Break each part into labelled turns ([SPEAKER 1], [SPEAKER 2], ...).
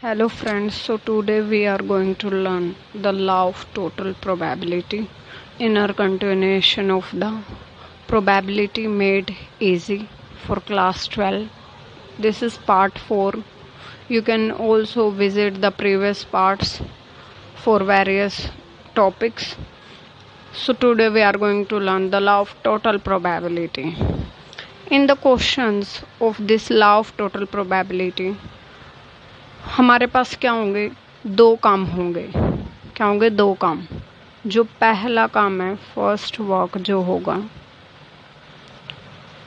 [SPEAKER 1] Hello friends, so today we are going to learn the law of total probability in our continuation of the probability made easy for class 12. This is part 4. You can also visit the previous parts for various topics. So today we are going to learn the law of total probability. In the questions of this law of total probability, हमारे पास क्या होंगे, दो काम होंगे। क्या होंगे? दो काम। जो पहला काम है, फर्स्ट वर्क जो होगा,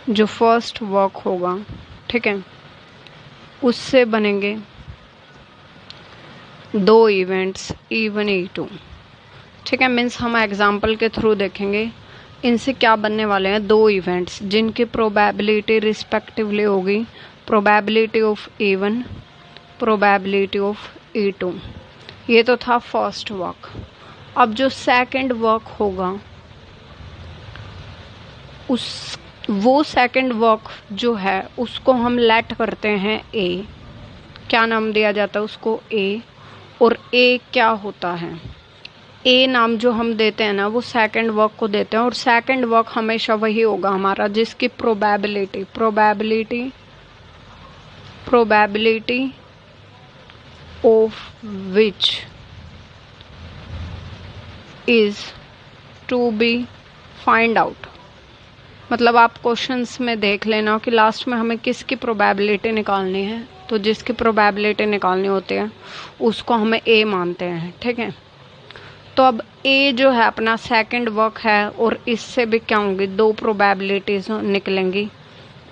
[SPEAKER 1] जो फर्स्ट वर्क होगा, ठीक है, उससे बनेंगे दो इवेंट्स E1 E2। ठीक है, मीन्स हम एग्जाम्पल के थ्रू देखेंगे इनसे क्या बनने वाले हैं। दो इवेंट्स जिनकी प्रोबेबिलिटी रिस्पेक्टिवली होगी probability of E1, probability of E2। ये तो था फर्स्ट वर्क। अब जो सेकंड वर्क होगा, वो सेकंड वर्क जो है उसको हम लेट करते हैं ए। क्या नाम दिया जाता है उसको? ए। और ए क्या होता है? ए नाम जो हम देते हैं ना, वो सेकंड वर्क को देते हैं। और सेकंड वर्क हमेशा वही होगा हमारा जिसकी probability of which is to be find out। मतलब आप क्वेश्चंस में देख लेना कि लास्ट में हमें किसकी प्रोबेबिलिटी निकालनी है, तो जिसकी प्रोबेबिलिटी निकालनी होती है उसको हमें ए मानते हैं। ठीक है, तो अब ए जो है अपना सेकंड वर्क है और इससे भी क्या होंगी, दो प्रोबेबिलिटीज निकलेंगी।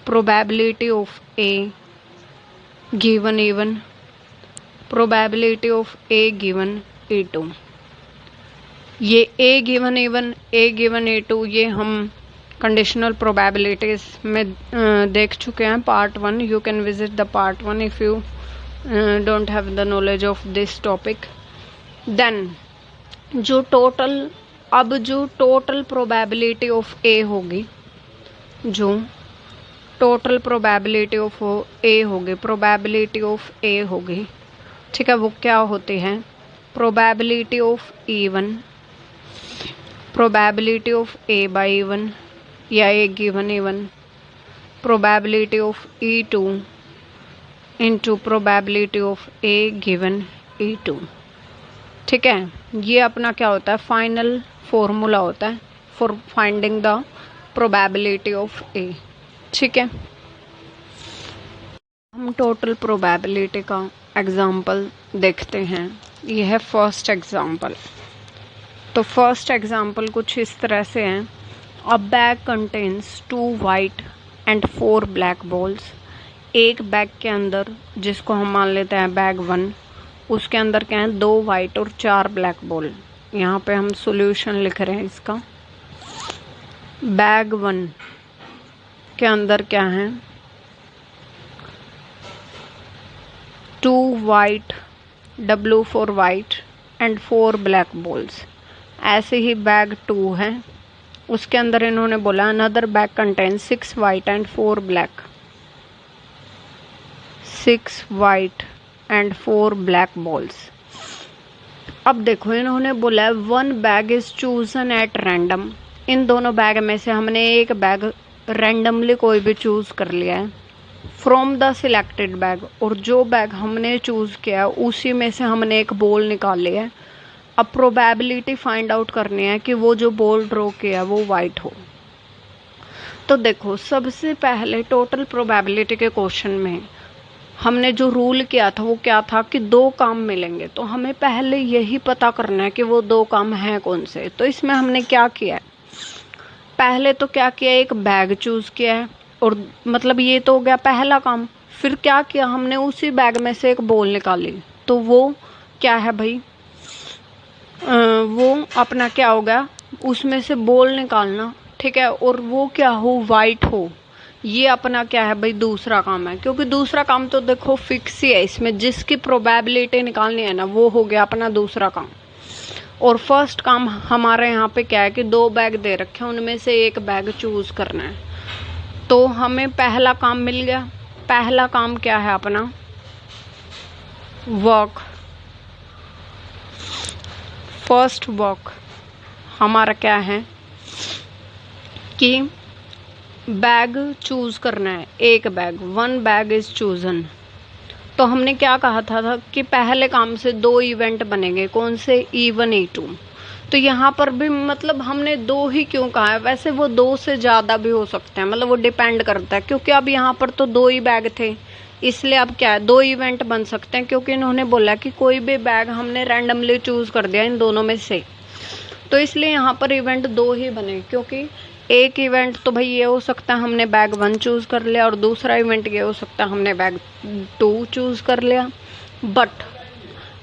[SPEAKER 1] Probability of A given E1, probability of A given E2। ये ए गिवन E1, ए गिवन E2 ये हम कंडीशनल प्रोबेबिलिटीज में देख चुके हैं, part 1। You can visit the part 1 if you don't have the knowledge of this topic. Then जो total probability of A होगी, जो टोटल प्रोबेबिलिटी ऑफ ए होगी, प्रोबेबिलिटी ऑफ ए होगी, ठीक है, वो क्या होती है? Probability of E1, probability of A by E1 या A given E1, probability of E2 into probability of A given E2। ठीक है, ये अपना क्या होता है? फाइनल फॉर्मूला होता है for finding the probability of A. ठीक है, हम टोटल प्रोबेबिलिटी का एग्जाम्पल देखते हैं। यह है फर्स्ट एग्जाम्पल। तो फर्स्ट एग्जाम्पल कुछ इस तरह से है। अ bag contains 2 white and 4 black balls. एक बैग के अंदर, जिसको हम मान लेते हैं बैग 1, उसके अंदर क्या है? 2 वाइट और 4 ब्लैक बॉल। यहाँ पे हम सॉल्यूशन लिख रहे हैं इसका। बैग 1 के अंदर क्या है? 2 white, W for white and 4 black balls. ऐसे ही बैग 2 है, उसके अंदर इन्होंने बोला another bag contain 6 white and 4 black, 6 white and 4 black balls. अब देखो, इन्होंने बोला 1 bag is chosen at random. इन दोनों बैग में से हमने एक बैग रैंडमली कोई भी चूज कर लिया है फ्रॉम द सिलेक्टेड बैग। और जो बैग हमने चूज किया है उसी में से हमने एक बॉल निकाल लिया है। अब प्रोबेबिलिटी फाइंड आउट करनी है कि वो जो बॉल ड्रॉ किया है वो वाइट हो। तो देखो, सबसे पहले टोटल प्रोबेबिलिटी के क्वेश्चन में हमने जो रूल किया था वो क्या था कि दो काम मिलेंगे। तो हमें पहले यही पता करना है कि वो दो काम हैं कौन से। तो इसमें हमने क्या किया है? पहले तो क्या किया, एक बैग चूज किया है, और मतलब ये तो हो गया पहला काम। फिर क्या किया हमने? उसी बैग में से एक बॉल निकाली। तो वो क्या है भाई? वो अपना क्या हो गया? उसमें से बॉल निकालना। ठीक है, और वो क्या हो? वाइट हो। ये अपना क्या है भाई? दूसरा काम है। क्योंकि दूसरा काम तो देखो फिक्स ही है, इसमें जिसकी प्रोबेबिलिटी निकालनी है ना, वो हो गया अपना दूसरा काम। और फर्स्ट काम हमारे यहाँ पे क्या है कि 2 बैग दे रखे हैं, उनमें से एक बैग चूज करना है। तो हमें पहला काम मिल गया। पहला काम क्या है अपना? वर्क, फर्स्ट वर्क हमारा क्या है कि बैग चूज करना है, एक bag, one bag is chosen. तो हमने क्या कहा था कि पहले काम से 2 इवेंट बनेंगे, कौन से, E1 E2। तो यहाँ पर भी मतलब हमने 2 ही क्यों कहा है, वैसे वो 2 से ज़्यादा भी हो सकते हैं, मतलब वो डिपेंड करता है, क्योंकि अब यहाँ पर तो 2 ही बैग थे, इसलिए अब क्या है 2 इवेंट बन सकते हैं, क्योंकि इन्होंने बोला कि कोई भी बैग हमने रैंडमली चूज कर दिया इन दोनों में से, तो इसलिए यहाँ पर इवेंट 2 ही बने। क्योंकि एक इवेंट तो भाई ये हो सकता है हमने बैग 1 चूज कर लिया, और दूसरा इवेंट ये हो सकता है हमने बैग 2 चूज कर लिया। बट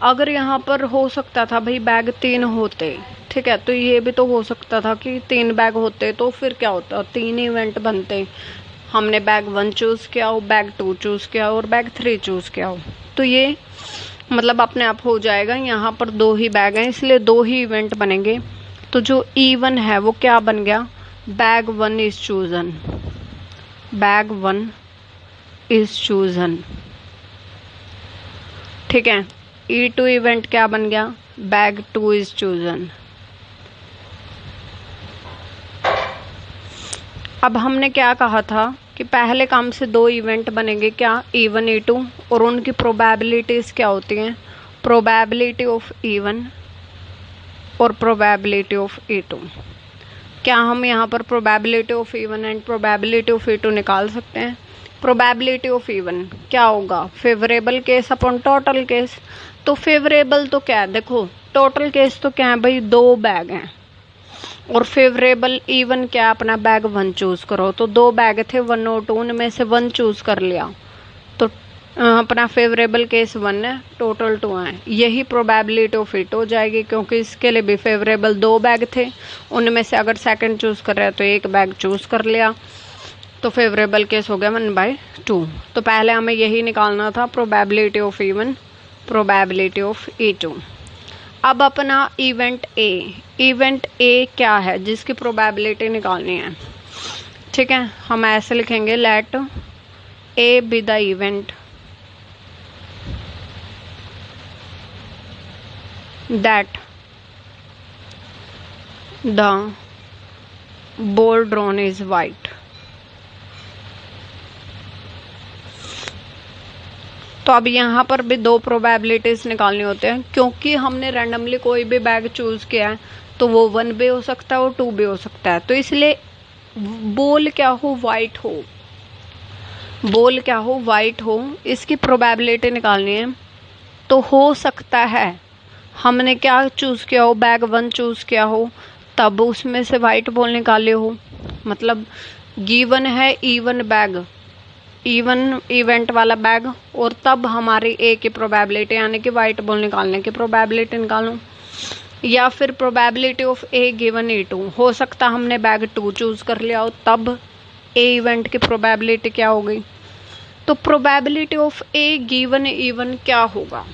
[SPEAKER 1] अगर यहाँ पर हो सकता था भाई बैग 3 होते, ठीक है, तो ये भी तो हो सकता था कि 3 बैग होते, तो फिर क्या होता, 3 इवेंट बनते, हमने बैग 1 चूज किया हो, बैग 2 चूज किया हो और बैग 3 चूज किया हो, तो ये मतलब अपने आप हो जाएगा। यहाँ पर 2 ही बैग हैं, इसलिए 2 ही इवेंट बनेंगे। तो जो E1 है वो क्या बन गया, bag 1 is chosen, bag 1 is chosen, ठीक है। E2 इवेंट क्या बन गया, बैग 2 इज चूजन। अब हमने क्या कहा था कि पहले काम से 2 इवेंट बनेंगे, क्या, E1 E2, और उनकी प्रोबेबिलिटीज क्या होती हैं, प्रोबेबिलिटी ऑफ E1 और प्रोबेबिलिटी ऑफ E2। क्या हम यहाँ पर probability of E1 and probability of E2 निकाल सकते हैं। प्रोबेबिलिटी ऑफ E1 क्या होगा, favourable case upon total case. तो फेवरेबल तो क्या है, देखो टोटल केस तो क्या है भाई 2 बैग हैं, और फेवरेबल E1 क्या, अपना बैग 1 चूज करो, तो 2 बैग थे 1 और 2, उनमें से 1 चूज कर लिया, तो अपना फेवरेबल केस 1 है, टोटल 2 है, यही प्रोबेबिलिटी ऑफ इट हो जाएगी, क्योंकि इसके लिए भी फेवरेबल 2 बैग थे, उनमें से अगर सेकंड चूज कर रहे हैं तो 1 बैग चूज कर लिया, तो फेवरेबल केस हो गया 1/2। तो पहले हमें यही निकालना था, probability of E1, probability of E2। अब अपना इवेंट ए क्या है जिसकी प्रोबेबिलिटी निकालनी है, ठीक है। हम ऐसे लिखेंगे, let A B the event that the ball drawn is white। तो अब यहाँ पर भी 2 प्रोबेबिलिटीज निकालनी होते हैं, क्योंकि हमने रैंडमली कोई भी बैग चूज किया है, तो वो 1 भी हो सकता है और 2 भी हो सकता है, तो इसलिए बॉल क्या हो, वाइट हो, बॉल क्या हो, वाइट हो, इसकी प्रोबेबिलिटी निकालनी है। तो हो सकता है हमने क्या चूज किया हो, बैग 1 चूज किया हो, तब उसमें से वाइट बॉल निकाले हो, मतलब गिवन है E1 बैग, E1 इवेंट वाला बैग, और तब हमारी ए की प्रोबेबिलिटी यानी कि वाइट बॉल निकालने की प्रोबेबिलिटी निकालो, या फिर probability of A given E2, हो सकता हमने बैग 2 चूज कर लिया हो, तब ए इवेंट की प्रोबेबिलिटी क्या हो गई। तो probability of A given E1 क्या होगा,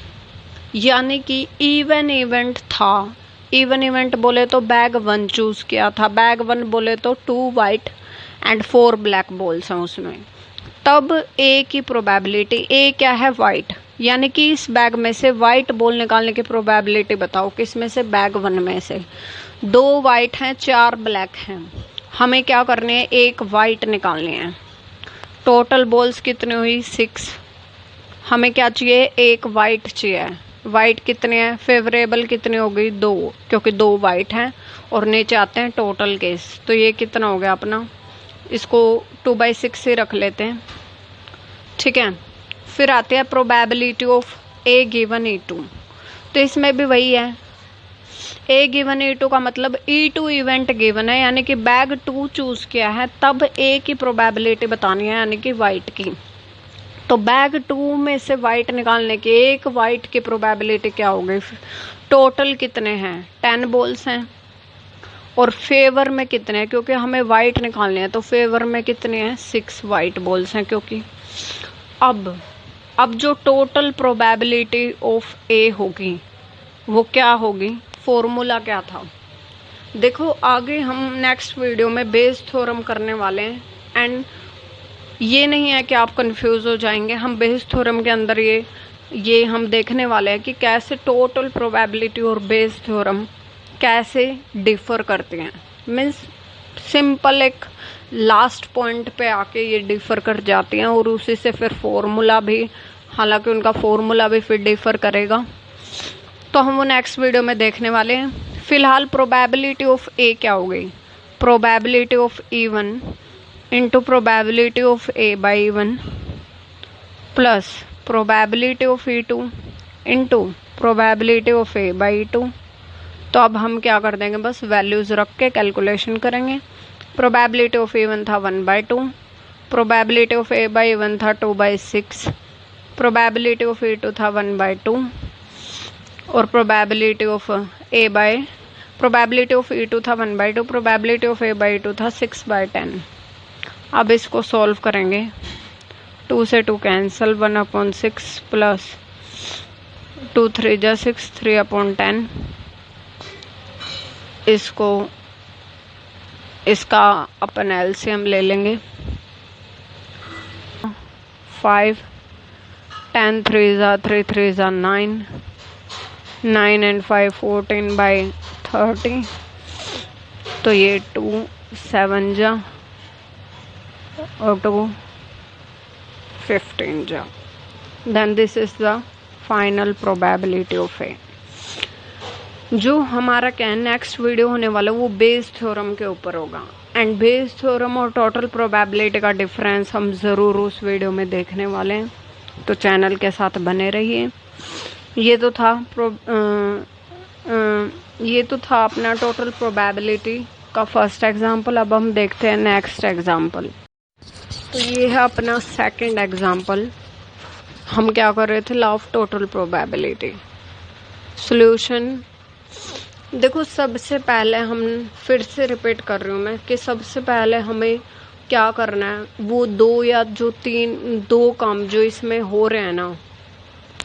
[SPEAKER 1] यानी कि इवन इवेंट था, इवन इवेंट बोले तो बैग 1 चूज किया था, बैग 1 बोले तो 2 वाइट एंड 4 ब्लैक बॉल्स हैं उसमें, तब ए की प्रोबेबिलिटी, ए क्या है, वाइट, यानी कि इस बैग में से वाइट बॉल निकालने की प्रोबेबिलिटी बताओ, किस में से, बैग 1 में से। 2 वाइट हैं, 4 ब्लैक हैं, हमें क्या करने हैं, 1 वाइट निकालनी है। टोटल बॉल्स कितनी हुई, 6, हमें क्या चाहिए, 1 वाइट चाहिए। वाइट कितने हैं, फेवरेबल कितनी हो गई, 2, क्योंकि 2 वाइट हैं, और नीचे आते हैं टोटल केस, तो ये कितना हो गया अपना, इसको 2/6 ही रख लेते हैं, ठीक है। फिर आते हैं probability of A given E2, तो इसमें भी वही है, ए गिवन E2 का मतलब E2 इवेंट गिवन है, यानी कि बैग 2 चूज किया है, तब ए की प्रोबेबिलिटी बतानी है, यानी कि वाइट की। तो बैग 2 में से वाइट निकालने की, 1 वाइट की प्रोबेबिलिटी क्या हो गई, टोटल कितने हैं, 10 बॉल्स हैं, और फेवर में कितने हैं, क्योंकि हमें वाइट निकालने हैं, तो फेवर में कितने हैं, 6 वाइट बॉल्स हैं, क्योंकि अब जो टोटल प्रोबेबिलिटी ऑफ ए होगी वो क्या होगी, फॉर्मूला क्या था, देखो आगे हम नेक्स्ट वीडियो में बेस थ्योरम करने वाले हैं, एंड ये नहीं है कि आप कंफ्यूज हो जाएंगे, हम बेस थ्योरम के अंदर ये ये हम देखने वाले हैं कि कैसे टोटल प्रोबेबिलिटी और बेस थ्योरम कैसे डिफर करते हैं। मीन्स सिंपल एक लास्ट पॉइंट पे आके ये डिफर कर जाती हैं और उसी से फिर फॉर्मूला भी, हालांकि उनका फॉर्मूला भी फिर डिफर करेगा, तो हम वो नेक्स्ट वीडियो में देखने वाले हैं। फिलहाल प्रोबेबिलिटी ऑफ ए क्या हो गई, probability of E1 into probability of A by E1 plus probability of E2 into probability of A by E2। तो अब हम क्या कर देंगे, बस वैल्यूज़ रख के कैलकुलेशन करेंगे। प्रोबेबिलिटी ऑफ E1 था 1/2, probability of A by E1 था 2/6, प्रोबेबिलिटी ऑफ E2 था 1/2 और प्रोबेबिलिटी ऑफ E2 था 1/2, probability of A by E2 था 6/10। अब इसको सॉल्व करेंगे, 2 से 2 कैंसिल, 1/6 प्लस 2 3 जा 6, 3/10। इसका अपन एलसीएम ले लेंगे, 5, 10 3 जा 3 3 जा 9, 9 and 5 14/30, तो ये 2 7 जा और 2 15 जा। Then this is the final probability of A. जो हमारा क्या है नेक्स्ट वीडियो होने वाला वो बेस थ्योरम के ऊपर होगा, एंड बेस थ्योरम और टोटल प्रोबेबिलिटी का डिफरेंस हम ज़रूर उस वीडियो में देखने वाले हैं, तो चैनल के साथ बने रहिए। ये तो था अपना टोटल प्रोबेबिलिटी का फर्स्ट एग्जांपल। अब हम देखते हैं नेक्स्ट एग्जांपल। तो ये है अपना सेकंड एग्जांपल। हम क्या कर रहे थे, law of total probability. Solution देखो, सबसे पहले हम फिर से रिपीट कर रही हूँ मैं कि सबसे पहले हमें क्या करना है, वो दो काम जो इसमें हो रहे हैं ना,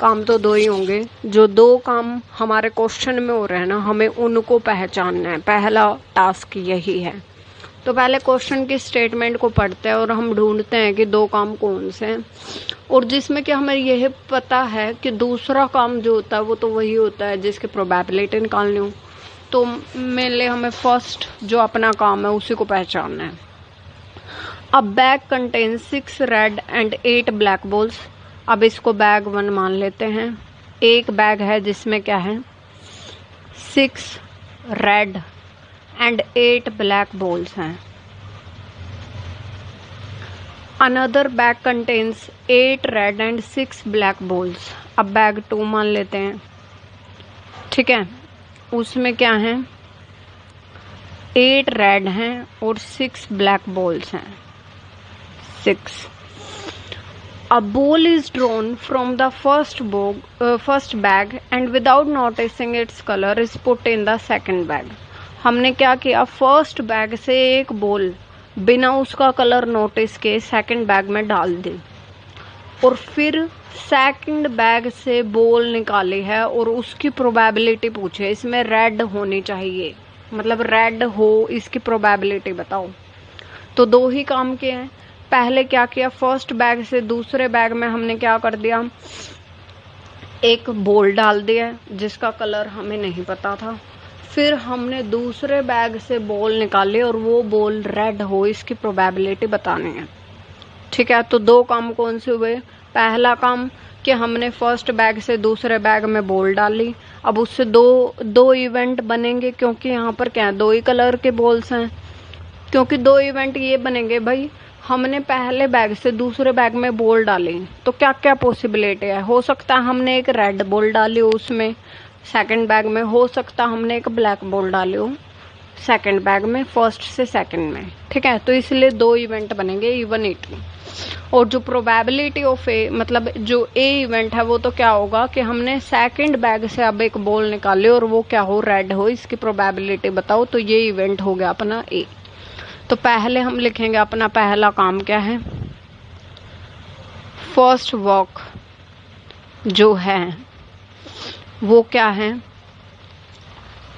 [SPEAKER 1] काम तो 2 ही होंगे, जो 2 काम हमारे क्वेश्चन में हो रहे हैं ना, हमें उनको पहचानना है। पहला टास्क यही है। तो पहले क्वेश्चन की स्टेटमेंट को पढ़ते हैं और हम ढूंढते हैं कि 2 काम कौन से हैं, और जिसमें कि हमें यह पता है कि दूसरा काम जो होता है वो तो वही होता है जिसकी प्रोबेबिलिटी निकालनी हो। तो मेनली हमें फर्स्ट जो अपना काम है उसी को पहचानना है। अब bag contain 6 red and 8 black balls. अब इसको बैग 1 मान लेते हैं। एक बैग है जिसमें क्या है, 6 रेड एंड 8 ब्लैक बॉल्स हैं। Another bag contains 8 red and 6 black balls. अब बैग 2 मान लेते हैं, ठीक है। उसमें क्या है, 8 रेड हैं और 6 ब्लैक बॉल्स हैं, 6। A ball is drawn from the first bag and without noticing its color is put in the second bag। हमने क्या किया, फर्स्ट बैग से एक बॉल बिना उसका कलर नोटिस के सेकंड बैग में डाल दी, और फिर सेकंड बैग से बॉल निकाली है और उसकी प्रोबेबिलिटी पूछे, इसमें रेड होनी चाहिए, मतलब रेड हो, इसकी प्रोबेबिलिटी बताओ। तो 2 ही काम किए हैं। पहले क्या किया, फर्स्ट बैग से दूसरे बैग में हमने क्या कर दिया, एक बॉल डाल दिया जिसका कलर हमें नहीं पता था। फिर हमने दूसरे बैग से बॉल निकाली और वो बॉल रेड हो, इसकी प्रोबेबिलिटी बतानी है, ठीक है। तो 2 काम कौन से हुए, पहला काम कि हमने फर्स्ट बैग से दूसरे बैग में बॉल डाली। अब उससे दो इवेंट बनेंगे, क्योंकि यहाँ पर क्या है, 2 ही कलर के बॉल्स हैं। क्योंकि 2 इवेंट ये बनेंगे भाई, हमने पहले बैग से दूसरे बैग में बॉल डाली, तो क्या क्या पॉसिबिलिटी है, हो सकता है हमने एक रेड बॉल डाली हो उसमें सेकंड बैग में, हो सकता है हमने एक ब्लैक बॉल डाली हो सेकंड बैग में, फर्स्ट से सेकंड में, ठीक है। तो इसलिए 2 इवेंट बनेंगे, E1 E2। और जो प्रोबेबिलिटी ऑफ ए, मतलब जो ए इवेंट है, वो तो क्या होगा कि हमने सेकंड बैग से अब एक बॉल निकाली और वो क्या हो, रेड हो, इसकी प्रोबेबिलिटी बताओ। तो ये इवेंट हो गया अपना ए। तो पहले हम लिखेंगे अपना पहला काम क्या है, फर्स्ट वॉक जो है वो क्या है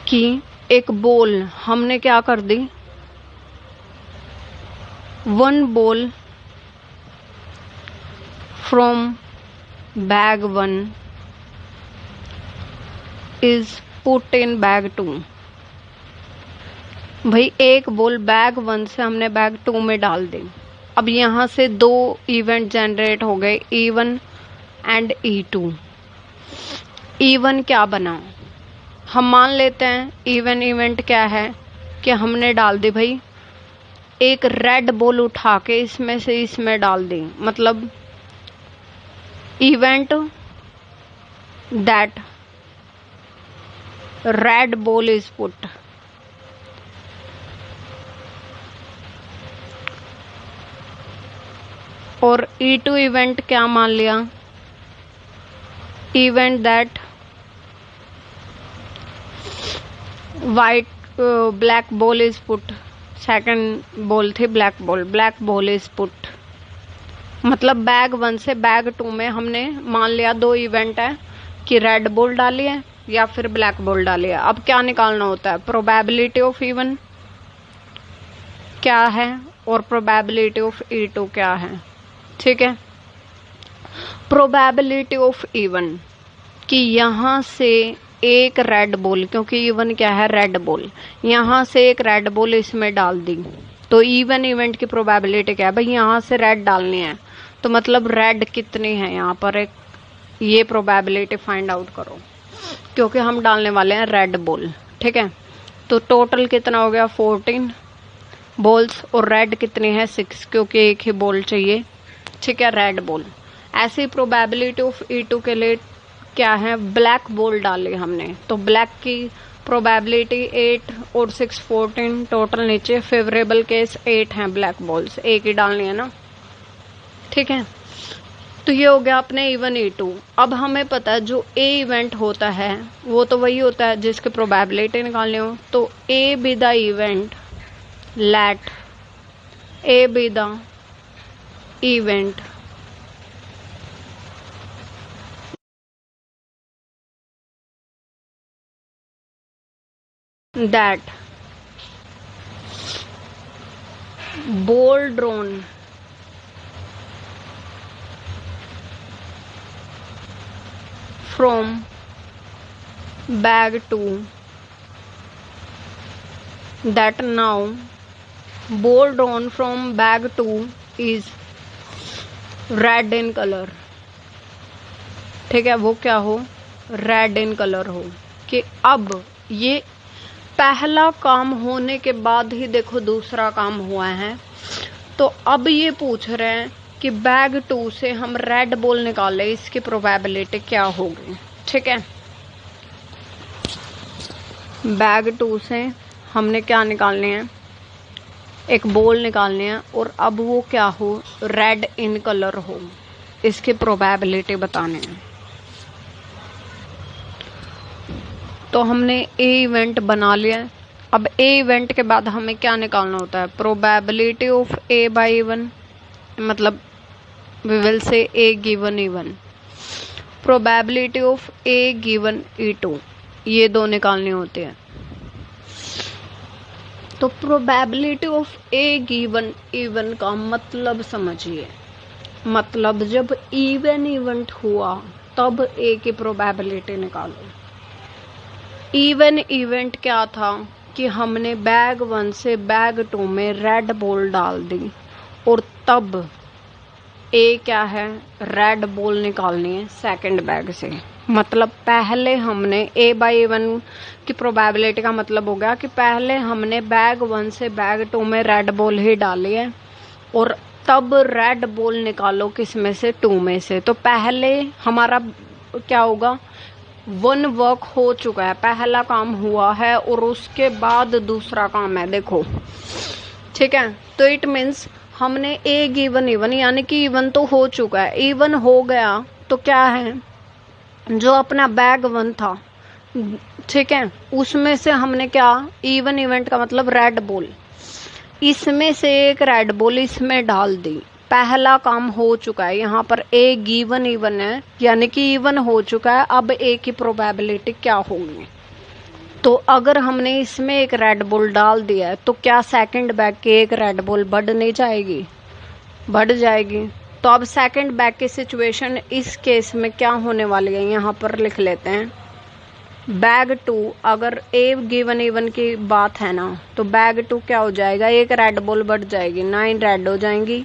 [SPEAKER 1] कि एक बॉल हमने क्या कर दी, 1 ball from bag 1 is put in bag 2। भाई एक बॉल बैग 1 से हमने बैग 2 में डाल दी। अब यहाँ से दो इवेंट जनरेट हो गए, E1 एंड E2। E1 क्या बना, हम मान लेते हैं E1 इवेंट क्या है कि हमने डाल दी भाई एक रेड बॉल उठा के इसमें से इसमें डाल दी, मतलब event that red ball is put. और E2 इवेंट क्या मान लिया, event that white black ball is put. Second ball थी ब्लैक बॉल इज पुट, मतलब बैग 1 से बैग 2 में हमने मान लिया दो इवेंट है कि रेड बॉल डाली है या फिर ब्लैक बॉल डाली है। अब क्या निकालना होता है, प्रोबेबिलिटी ऑफ E1 क्या है और प्रोबेबिलिटी ऑफ E2 क्या है। ठीक है, प्रोबेबिलिटी ऑफ E1 कि यहाँ से एक रेड बॉल, क्योंकि E1 क्या है रेड बॉल, यहाँ से एक रेड बॉल इसमें डाल दी, तो E1 इवेंट की प्रोबेबिलिटी क्या है भाई, यहाँ से रेड डालनी है तो मतलब रेड कितनी है यहाँ पर, एक ये प्रोबेबिलिटी फाइंड आउट करो, क्योंकि हम डालने वाले हैं रेड बॉल। ठीक है, तो टोटल कितना हो गया 14 बॉल्स, और रेड कितनी है 6, क्योंकि एक ही बॉल चाहिए। ठीक है, रेड बॉल। ऐसी प्रोबेबिलिटी ऑफ E2 के लिए क्या है, ब्लैक बॉल डाली हमने, तो ब्लैक की प्रोबेबिलिटी 8 और 6 14, टोटल नीचे फेवरेबल केस 8 हैं ब्लैक बॉल्स, एक ही डालनी है ना। ठीक है, तो ये हो गया अपने E1 E2। अब हमें पता है जो A इवेंट होता है वो तो वही होता है जिसकी प्रोबेबिलिटी निकालनी हो, तो A B the event, let A B the event that ball drawn from bag 2, that now ball drawn from bag 2 is red in color। ठीक है, वो क्या हो, रेड इन कलर हो। कि अब ये पहला काम होने के बाद ही देखो दूसरा काम हुआ है, तो अब ये पूछ रहे हैं कि बैग 2 से हम रेड बॉल निकाले, इसकी प्रोबेबिलिटी क्या होगी। ठीक है, बैग 2 से हमने क्या निकालने हैं, एक बॉल निकालनी है, और अब वो क्या हो, रेड इन कलर हो, इसकी प्रोबेबिलिटी बताने हैं। तो हमने A इवेंट बना लिया है। अब A इवेंट के बाद हमें क्या निकालना होता है, probability of A by E1, मतलब we will say A given E1, probability of A given E2, ये दो निकालने होते हैं। तो probability of A given E1 का मतलब समझिए, मतलब जब इवन इवेंट हुआ तब A की प्रोबेबिलिटी निकालो। इवन इवेंट क्या था कि हमने बैग 1 से बैग 2 में रेड बॉल डाल दी, और तब A क्या है, रेड बॉल निकालनी है सेकंड बैग से। मतलब पहले हमने A बाई E1 की प्रोबेबिलिटी का मतलब हो गया कि पहले हमने बैग 1 से बैग 2 में रेड बॉल ही डाली है, और तब रेड बॉल निकालो किस में से, 2 में से। तो पहले हमारा क्या होगा, 1 वर्क हो चुका है, पहला काम हुआ है, और उसके बाद दूसरा काम है, देखो। ठीक है, तो इट मीन्स हमने A गिवन E1, यानी कि E1 तो हो चुका है, E1 हो गया तो क्या है, जो अपना बैग 1 था, ठीक है, उसमें से हमने क्या, E1 इवेंट का मतलब रेड बॉल, इसमें से एक रेड बॉल इसमें डाल दी, पहला काम हो चुका है। यहाँ पर A गिवन E1 है, यानी कि E1 हो चुका है। अब A की प्रोबेबिलिटी क्या होगी, तो अगर हमने इसमें एक रेड बॉल डाल दिया है तो क्या सेकंड बैग की एक रेड बॉल बढ़ नहीं जाएगी, बढ़ जाएगी। तो अब सेकंड बैग की सिचुएशन इस केस में क्या होने वाली है, यहाँ पर लिख लेते हैं। बैग 2, अगर ए गिवन इवन की बात है ना, तो बैग 2 क्या हो जाएगा, एक रेड बॉल बढ़ जाएगी, 9 रेड हो जाएंगी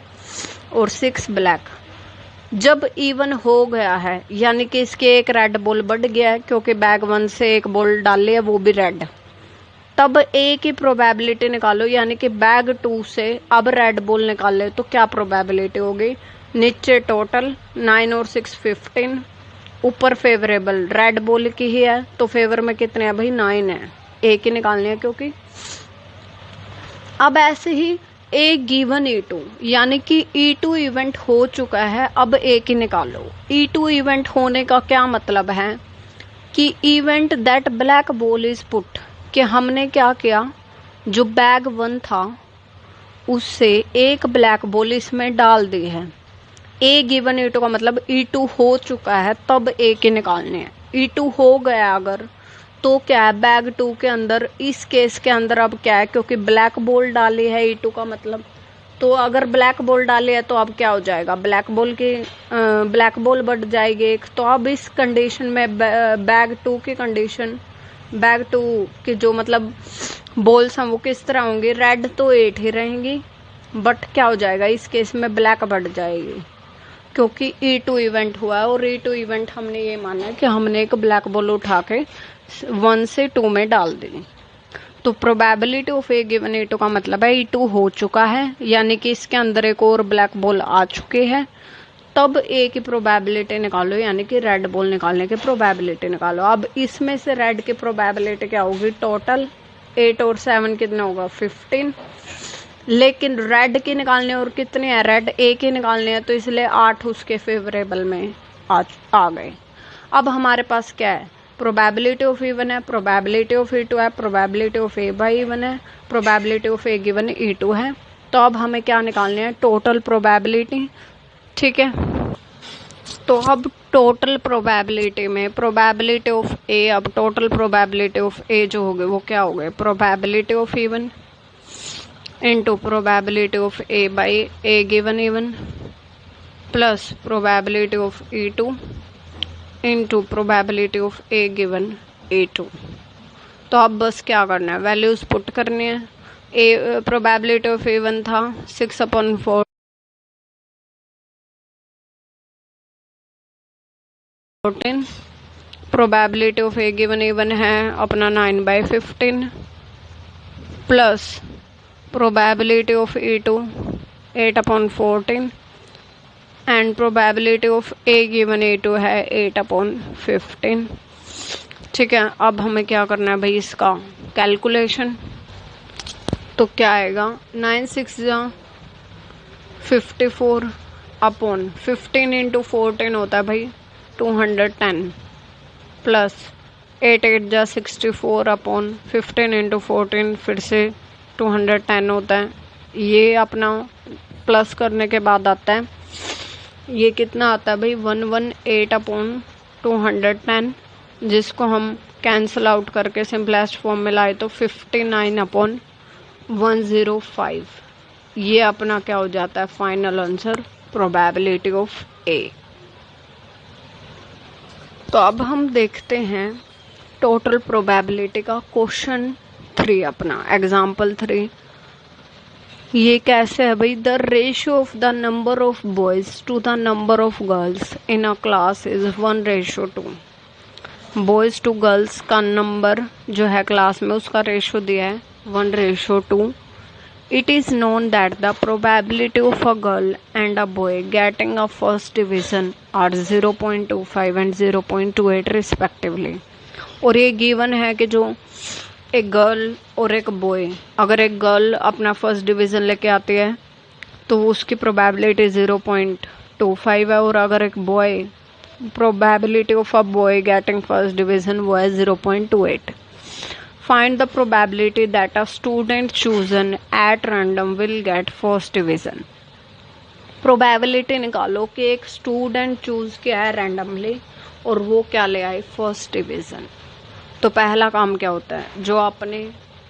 [SPEAKER 1] और 6 ब्लैक। जब इवन हो गया है यानी कि इसके एक रेड बॉल बढ़ गया है, क्योंकि बैग 1 से एक बॉल डाली है वो भी रेड, तब ए की प्रोबेबिलिटी निकालो, यानी कि बैग 2 से अब रेड बॉल निकाले तो क्या प्रोबेबिलिटी होगी। नीचे टोटल 9 और 6 15, ऊपर फेवरेबल रेड बॉल की ही है, तो फेवर में कितने हैं भाई, 9 है, ए की निकालनी है क्योंकि। अब ऐसे ही ए गिवन E2, यानी कि E2 इवेंट हो चुका है, अब ए की निकालो। E2 इवेंट होने का क्या मतलब है कि event that black ball is put, कि हमने क्या किया, जो बैग 1 था उससे एक ब्लैक बॉल इसमें डाल दी है। ए गिवन E2 का मतलब E2 हो चुका है, तब ए के निकालने हैं। E2 हो गया अगर, तो क्या है, बैग 2 के अंदर, इस केस के अंदर अब क्या है, क्योंकि ब्लैक बॉल डाली है E2 का मतलब, तो अगर ब्लैक बॉल डाली है तो अब क्या हो जाएगा, ब्लैक बॉल बढ़ जाएगी एक। तो अब इस कंडीशन में बैग 2 की कंडीशन, बैग 2 की जो मतलब बॉल्स हैं वो किस तरह होंगी, रेड तो 8 ही रहेंगी, बट क्या हो जाएगा इस केस में ब्लैक बढ़ जाएगी, क्योंकि E2 इवेंट हुआ है। और E2 इवेंट हमने ये माना है कि हमने एक ब्लैक बॉल उठा के 1 से 2 में डाल दी। तो probability of A given E2 का मतलब है E2 हो चुका है, यानी कि इसके अंदर एक और ब्लैक बॉल आ चुकी है, तब ए की प्रोबेबिलिटी निकालो, यानी कि रेड बॉल निकालने की प्रोबेबिलिटी निकालो। अब इसमें से रेड की प्रोबेबिलिटी क्या होगी, टोटल 8 और 7 कितना होगा, 15, लेकिन रेड की निकालने और कितने हैं, रेड ए की निकालने हैं, तो इसलिए 8 उसके फेवरेबल में आ गए। अब हमारे पास क्या है, प्रोबेबिलिटी ऑफ इवन है, प्रोबेबिलिटी ऑफ E2 है, probability of A by E one है, probability of A given E2 है। तो अब हमें क्या निकालने हैं, टोटल प्रोबेबिलिटी, ठीक है। तो अब टोटल प्रोबेबिलिटी में प्रोबेबिलिटी ऑफ ए, अब टोटल प्रोबेबिलिटी ऑफ ए जो हो गए वो क्या हो गए, probability of even into probability of A by A given even plus probability of E2 into probability of A given E2। तो अब बस क्या करना है, वैल्यूज पुट करनी है। ए प्रोबेबिलिटी ऑफ E1 था 6/4, probability of A given E1 है अपना 9/15 plus probability of E2 8/14 and probability of A given E2 है 8/15। ठीक है, अब हमें क्या करना है भाई, इसका कैलकुलेशन। तो क्या आएगा, 9 6 54 अपॉन 15 इंटू 14 होता है भाई 210 प्लस 8 8 64 अपॉन 15 इंटू 14 फिर से 210 होता है। ये अपना प्लस करने के बाद आता है, ये कितना आता है भाई 118 अपॉन 210, जिसको हम कैंसिल आउट करके सिंपलेस्ट फॉर्म में लाए तो 59 अपॉन 105। ये अपना क्या हो जाता है, फाइनल आंसर प्रोबेबिलिटी ऑफ ए। तो अब हम देखते हैं टोटल प्रोबेबिलिटी का क्वेश्चन 3, अपना एग्जाम्पल 3। ये कैसे है भाई, the ratio of the number of boys to the number of girls in a class is 1:2। Boys to girls का नंबर जो है क्लास में उसका रेशियो दिया है 1:2। It is known that the probability of a girl and a boy getting a first division are 0.25 and 0.28 respectively। और ये given है कि जो एक गर्ल और एक बॉय, अगर एक गर्ल अपना फर्स्ट डिवीज़न लेके आती है तो उसकी प्रोबेबिलिटी 0.25 है, और अगर एक boy, probability of a boy getting first division वो है 0.28। Find the probability that a student chosen at random will get first division। Probability निकालो कि एक स्टूडेंट चूज किया है रैंडमली और वो क्या ले आए, फर्स्ट डिवीज़न। तो पहला काम क्या होता है, जो अपने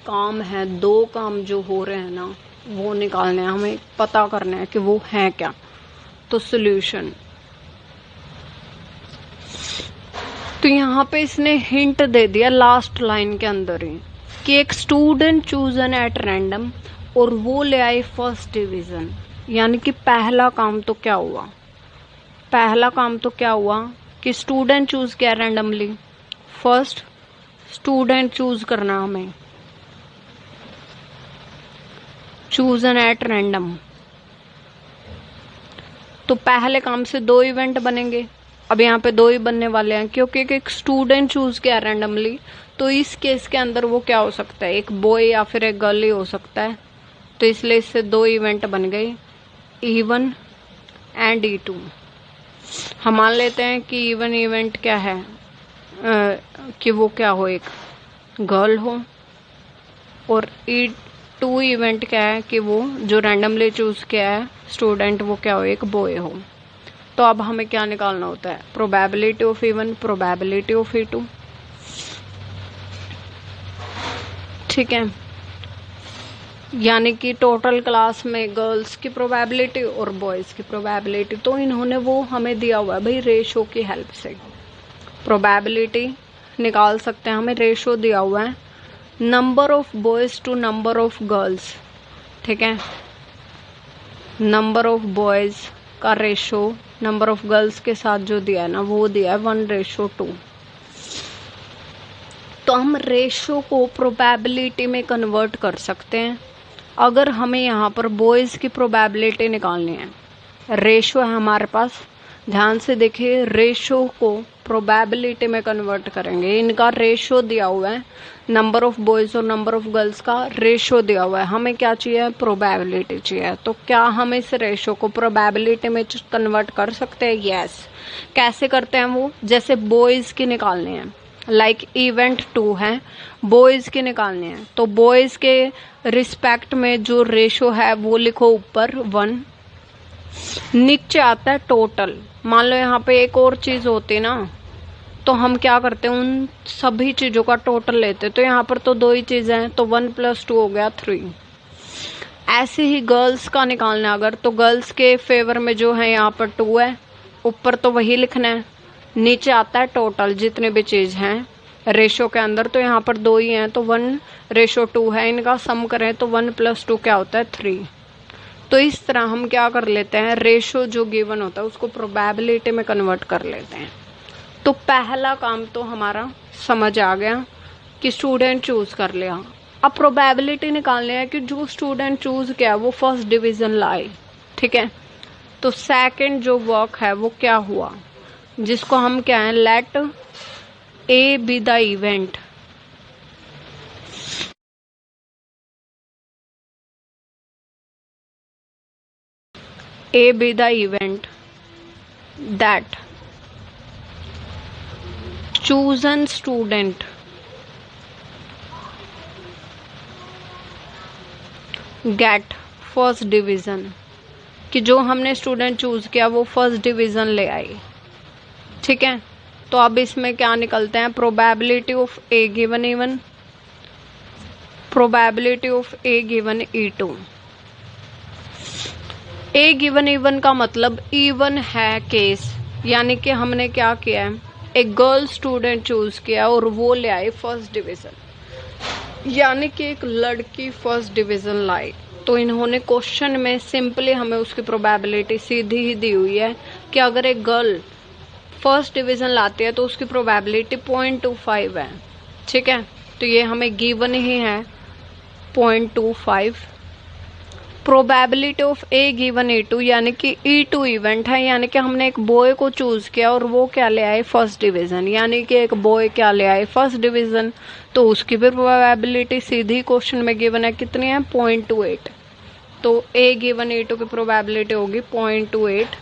[SPEAKER 1] काम है, 2 काम जो हो रहे हैं ना वो निकालने हैं, हमें पता करना है कि वो हैं क्या। तो सॉल्यूशन। तो यहाँ पे इसने हिंट दे दिया लास्ट लाइन के अंदर ही कि एक स्टूडेंट चूजन एट रैंडम और वो ले आए फर्स्ट डिवीजन। यानी कि पहला काम तो क्या हुआ, पहला काम तो क्या हुआ कि स्टूडेंट चूज किया रैंडमली। फर्स्ट स्टूडेंट चूज करना हमें, चूजन एट रैंडम। तो पहले काम से 2 इवेंट बनेंगे। अब यहाँ पे 2 ही बनने वाले हैं क्योंकि एक स्टूडेंट चूज किया रैंडमली, तो इस केस के अंदर वो क्या हो सकता है, एक बॉय या फिर एक गर्ल ही हो सकता है। तो इसलिए इससे 2 इवेंट बन गए, E1 एंड E2। हम मान लेते हैं कि E1 इवेंट क्या है, कि वो क्या हो, एक गर्ल हो, और E2 इवेंट क्या है कि वो जो रैंडमली चूज किया है स्टूडेंट वो क्या हो, एक बॉय हो। तो अब हमें क्या निकालना होता है, probability of E1, probability of E2। ठीक है, यानी कि टोटल क्लास में गर्ल्स की प्रोबेबिलिटी और बॉयज की प्रोबेबिलिटी। तो इन्होंने वो हमें दिया हुआ है भाई रेशो की हेल्प से प्रोबेबिलिटी निकाल सकते हैं। हमें रेशो दिया हुआ है number of boys to number of girls. ठीक है, नंबर ऑफ बॉयज का रेशो नंबर ऑफ गर्ल्स के साथ जो दिया है ना वो दिया है 1:2। तो हम रेशो को प्रोबेबिलिटी में कन्वर्ट कर सकते हैं। अगर हमें यहाँ पर बॉयज की प्रोबेबिलिटी निकालनी है, रेशो है हमारे पास, ध्यान से देखिए, रेशो को प्रोबेबिलिटी में कन्वर्ट करेंगे। इनका रेशो दिया हुआ है, नंबर ऑफ बॉयज और नंबर ऑफ गर्ल्स का रेशो दिया हुआ है। हमें क्या चाहिए, प्रोबेबिलिटी चाहिए। तो क्या हम इस रेशो को प्रोबेबिलिटी में कन्वर्ट कर सकते हैं? यस। कैसे करते हैं वो, जैसे बॉयज की निकालनी है, लाइक इवेंट 2 है, बॉयज की निकालनी है, तो बॉयज के रिस्पेक्ट में जो रेशो है वो लिखो ऊपर 1, नीचे आता है टोटल। मान लो यहाँ पे एक और चीज होती ना, तो हम क्या करते हैं, उन सभी चीजों का टोटल लेते। तो यहाँ पर तो 2 ही चीजें हैं, तो 1 + 2 हो गया 3। ऐसे ही गर्ल्स का निकालना अगर, तो गर्ल्स के फेवर में जो है यहाँ पर 2 है, ऊपर तो वही लिखना है, नीचे आता है टोटल जितने भी चीज हैं रेशो के अंदर। तो यहाँ पर 2 ही हैं, तो 1:2 है, इनका सम करें तो 1 + 2 क्या होता है, 3। तो इस तरह हम क्या कर लेते हैं, रेशो जो गिवन होता है उसको प्रोबेबिलिटी में कन्वर्ट कर लेते हैं। तो पहला काम तो हमारा समझ आ गया कि स्टूडेंट चूज कर लिया। अब प्रोबेबिलिटी निकालनी है कि जो स्टूडेंट चूज किया वो फर्स्ट डिवीजन लाए। ठीक है, तो सेकंड जो वर्क है वो क्या हुआ, जिसको हम क्या है, let A B the event. A be the event that chosen student get first division, कि जो हमने स्टूडेंट चूज किया वो फर्स्ट डिवीजन ले आई। ठीक है, तो अब इसमें क्या निकलते हैं, probability of A given E1, probability of A given E2। A given E1 का मतलब E1 है केस, यानी कि हमने क्या किया है, एक गर्ल स्टूडेंट चूज किया और वो ले आई फर्स्ट डिवीजन, यानी कि एक लड़की फर्स्ट डिवीजन लाई। तो इन्होंने क्वेश्चन में सिंपली हमें उसकी प्रोबेबिलिटी सीधी ही दी हुई है कि अगर एक गर्ल फर्स्ट डिवीजन लाती है तो उसकी प्रोबेबिलिटी 0.25 है। ठीक है, तो ये हमें गिवन ही है 0.25। Probability of A given E2, यानी कि E2 इवेंट है, यानी कि हमने एक बॉय को चूज किया और वो क्या ले आए, फर्स्ट डिवीजन, यानी कि एक बॉय क्या ले आए, फर्स्ट डिवीजन। तो उसकी भी प्रोबेबिलिटी सीधी क्वेश्चन में गिवन है, कितनी है, 0.28। तो ए गिवन E2 की प्रोबेबिलिटी होगी 0.28।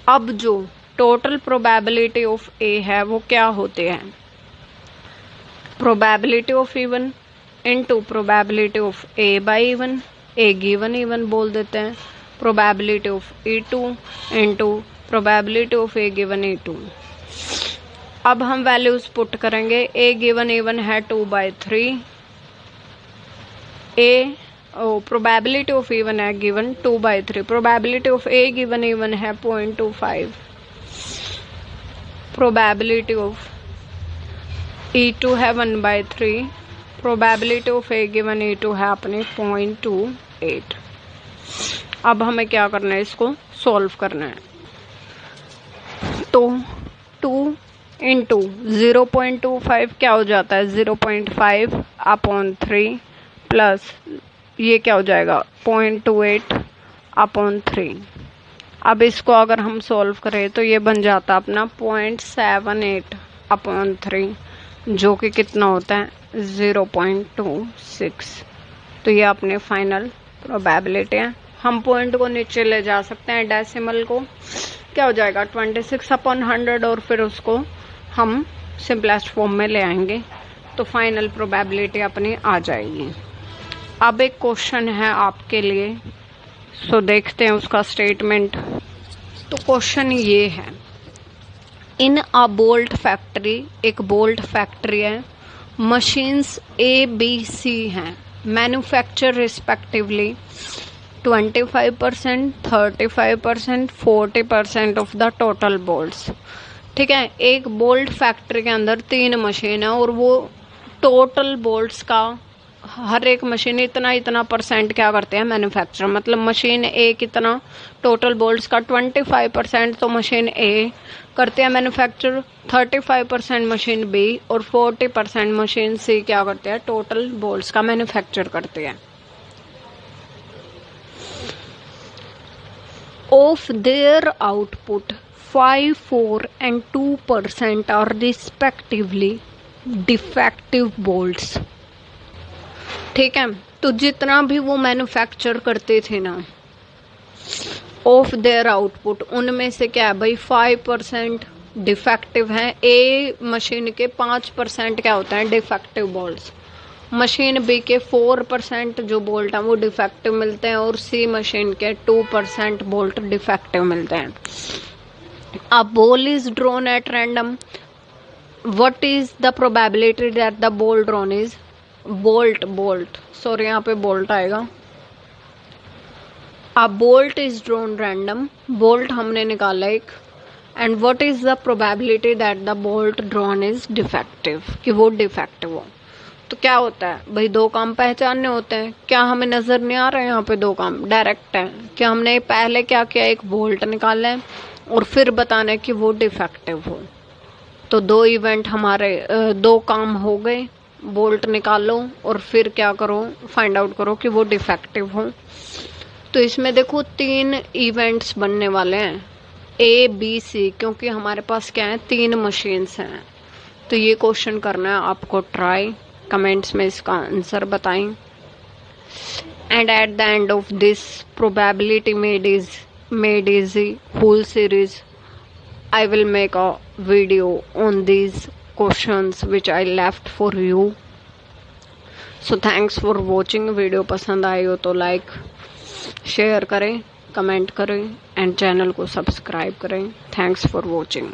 [SPEAKER 1] अब जो टोटल प्रोबेबिलिटी ऑफ ए है वो क्या होते हैं, probability of E1 into probability of A by E1, A given E1 बोल देते हैं, probability of E2 into probability of A given E2। अब हम वैल्यूज पुट करेंगे। ए गिवन E1 है 2/3, ए प्रोबेबिलिटी ऑफ इवन है given 2/3, probability of A given even है 0.25, probability of E2 है 1/3, probability of A given E2 है अपने 0.28। अब हमें क्या करना है, इसको सॉल्व करना है। तो 2 इंटू 0.25 क्या हो जाता है 0.5/3 प्लस ये क्या हो जाएगा 0.28/3। अब इसको अगर हम सॉल्व करें तो ये बन जाता अपना 0.78/3 जो कि कितना होता है 0.26। तो ये अपने फाइनल प्रोबेबिलिटी है। हम पॉइंट को नीचे ले जा सकते हैं, डेसिमल को क्या हो जाएगा 26/100 और फिर उसको हम सिंपलेस्ट फॉर्म में ले आएंगे तो फाइनल प्रोबेबिलिटी अपनी आ जाएगी। अब एक क्वेश्चन है आपके लिए, सो देखते हैं उसका स्टेटमेंट। तो क्वेश्चन ये है, इन अ बोल्ट फैक्ट्री, एक बोल्ट फैक्ट्री है, मशीन्स ABC हैं, manufacture respectively 25%, 35%, 40% of the total bolts. ठीक है, एक बोल्ट फैक्ट्री के अंदर 3 मशीन है और वो टोटल बोल्ट्स का हर एक मशीन इतना इतना परसेंट क्या करते हैं मैन्युफैक्चर, मतलब मशीन ए कितना टोटल बोल्ट्स का 25% तो मशीन ए करते हैं मैन्युफैक्चर, 35% मशीन बी और 40% मशीन सी क्या करते हैं टोटल बोल्ट्स का मैन्युफैक्चर करते हैं। Of their output 5, 4 and 2% are respectively defective bolts। ठीक है, तो जितना भी वो मैन्युफैक्चर करते थे ना ऑफ देयर आउटपुट, उनमें से क्या है भाई 5% डिफेक्टिव हैं, ए मशीन के 5% क्या होता है डिफेक्टिव बोल्ट्स, मशीन बी के 4% जो बोल्ट हैं वो डिफेक्टिव मिलते हैं और सी मशीन के 2% बोल्ट डिफेक्टिव मिलते हैं। A ball is drawn at random. What is the probability that the ball drawn is bolt? Sorry, यहाँ पे bolt आएगा। A bolt is drawn random. Bolt हमने निकाला एक। And what is the probability that the bolt drawn is defective? कि वो defective हो। तो क्या होता है भाई, 2 काम पहचानने होते हैं। क्या हमें नजर नहीं आ रहा है यहाँ पे 2 काम डायरेक्ट है। क्या हमने पहले क्या किया, एक बोल्ट निकाला है और फिर बताना है कि वो डिफेक्टिव हो। तो 2 इवेंट हमारे 2 काम हो गए, बोल्ट निकालो और फिर क्या करो फाइंड आउट करो कि वो डिफेक्टिव हो। तो इसमें देखो 3 इवेंट्स बनने वाले हैं A, B, C, क्योंकि हमारे पास क्या है 3 मशीन्स हैं। तो ये क्वेश्चन करना है आपको ट्राई, कमेंट्स में इसका आंसर बताएं। And at the end of this probability made easy whole series, I will make a video on these questions which I left for you. So thanks for watching। Video पसंद आई हो तो like share करें, comment करें and channel को subscribe करें। Thanks for watching.